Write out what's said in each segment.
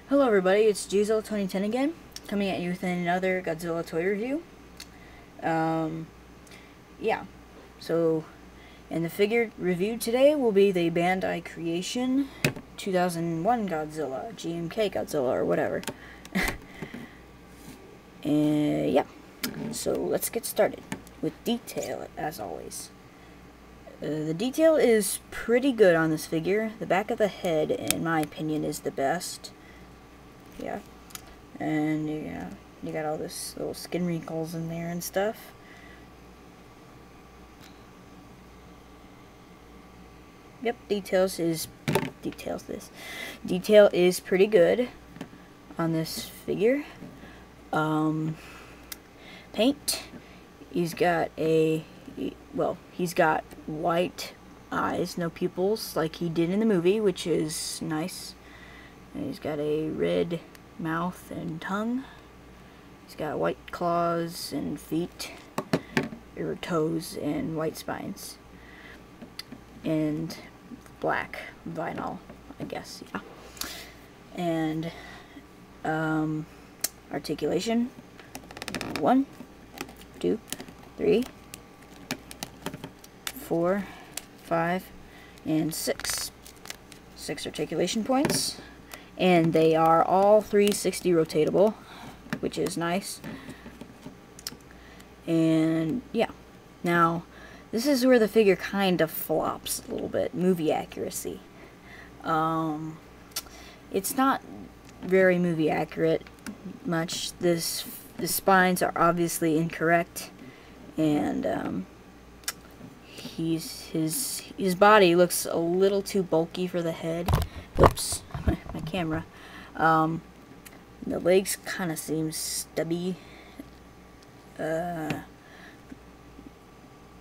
Hello everybody, it's Godzilla2010 again, coming at you with another Godzilla toy review. Yeah, so, and the figure reviewed today will be the Bandai Creation 2001 Godzilla, GMK Godzilla, or whatever. And yeah, so let's get started with detail, as always. The detail is pretty good on this figure. The back of the head, in my opinion, is the best. Yeah, and you got all this little skin wrinkles in there and stuff. Yep, detail is pretty good on this figure. Paint, he's got white eyes, no pupils, like he did in the movie, which is nice. And he's got a red mouth and tongue. He's got white claws and feet, or toes, and white spines. And black vinyl, I guess, yeah. And articulation, 1, 2, 3, 4, 5, and 6. 6 articulation points. And they are all 360 rotatable, which is nice. And yeah, now this is where the figure kind of flops a little bit. Movie accuracy. It's not very movie accurate much. The spines are obviously incorrect, and his body looks a little too bulky for the head. Oops. My camera. The legs kind of seem stubby. I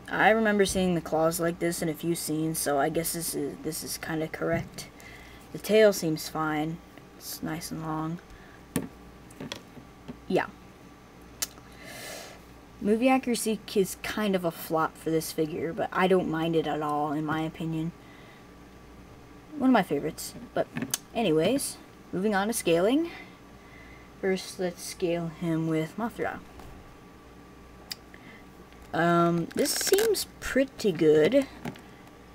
remember seeing the claws like this in a few scenes, so I guess this is kind of correct. The tail seems fine. It's nice and long. Yeah. Movie accuracy is kind of a flop for this figure, but I don't mind it at all, in my opinion. One of my favorites. But anyways, moving on to scaling. First, let's scale him with Mothra. This seems pretty good.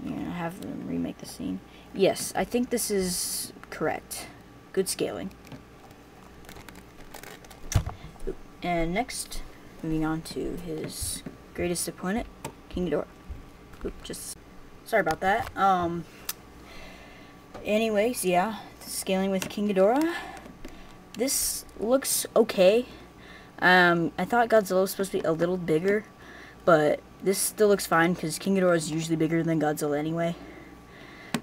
Yeah, have them remake the scene. Yes, I think this is correct. Good scaling. And next, moving on to his greatest opponent, King Ghidorah. Just sorry about that. Anyways, yeah, scaling with King Ghidorah. This looks okay. I thought Godzilla was supposed to be a little bigger, but this still looks fine because King Ghidorah is usually bigger than Godzilla anyway.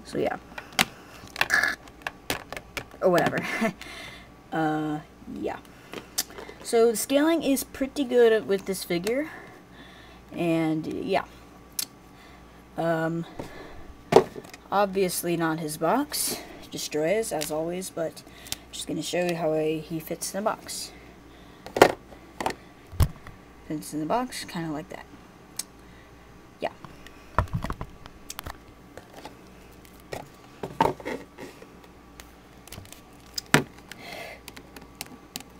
So yeah, or whatever. Yeah. So the scaling is pretty good with this figure, and yeah. Obviously not his box, johnarcheus as always, but I'm just going to show you how he fits in the box. Fits in the box, kind of like that. Yeah.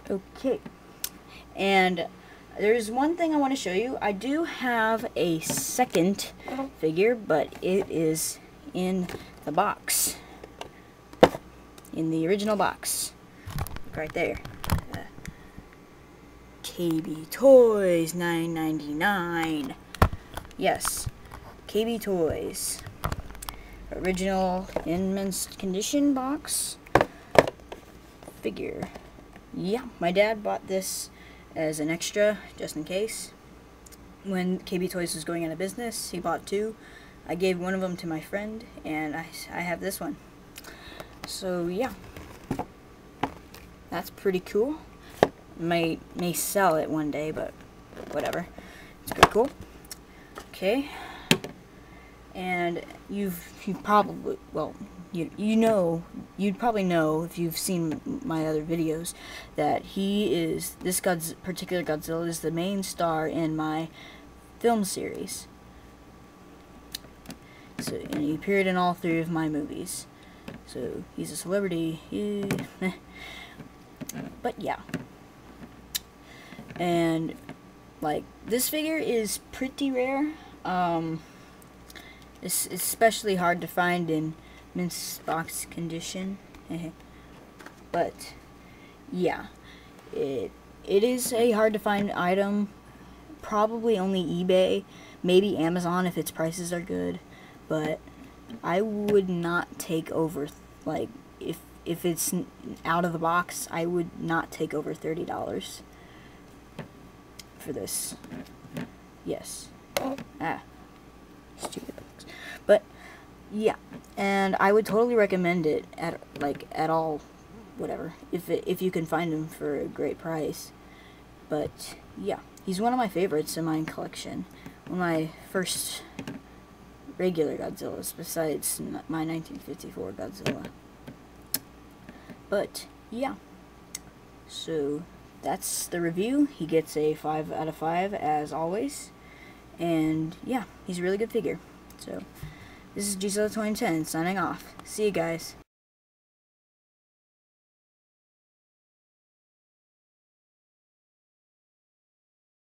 Okay. And there's one thing I want to show you. I do have a second figure, but it is in the box. In the original box. Look right there. KB Toys, $9.99. Yes, KB Toys. Original in mint condition box. Figure. Yeah, my dad bought this as an extra, just in case. When KB Toys was going out of business, he bought 2. I gave one of them to my friend, and I have this one. So yeah, that's pretty cool. May sell it one day, but whatever. It's pretty cool. Okay, and you'd probably, well, you'd probably know if you've seen my other videos that this particular Godzilla is the main star in my film series. So, and he appeared in all 3 of my movies. So he's a celebrity. But yeah. And like this figure is pretty rare. It's especially hard to find in mint box condition. But yeah, it is a hard to find item. Probably only eBay, maybe Amazon if its prices are good. But I would not take over, like, if it's out of the box, I would not take over $30 for this. Yes. Stupid box. But yeah, and I would totally recommend it at all, whatever, if you can find him for a great price. But yeah, he's one of my favorites in my collection. One of my first regular Godzillas, besides my 1954 Godzilla. But yeah, so that's the review. He gets a 5 out of 5 as always. And yeah, he's a really good figure. So this is Godzilla 2010 signing off. See you guys.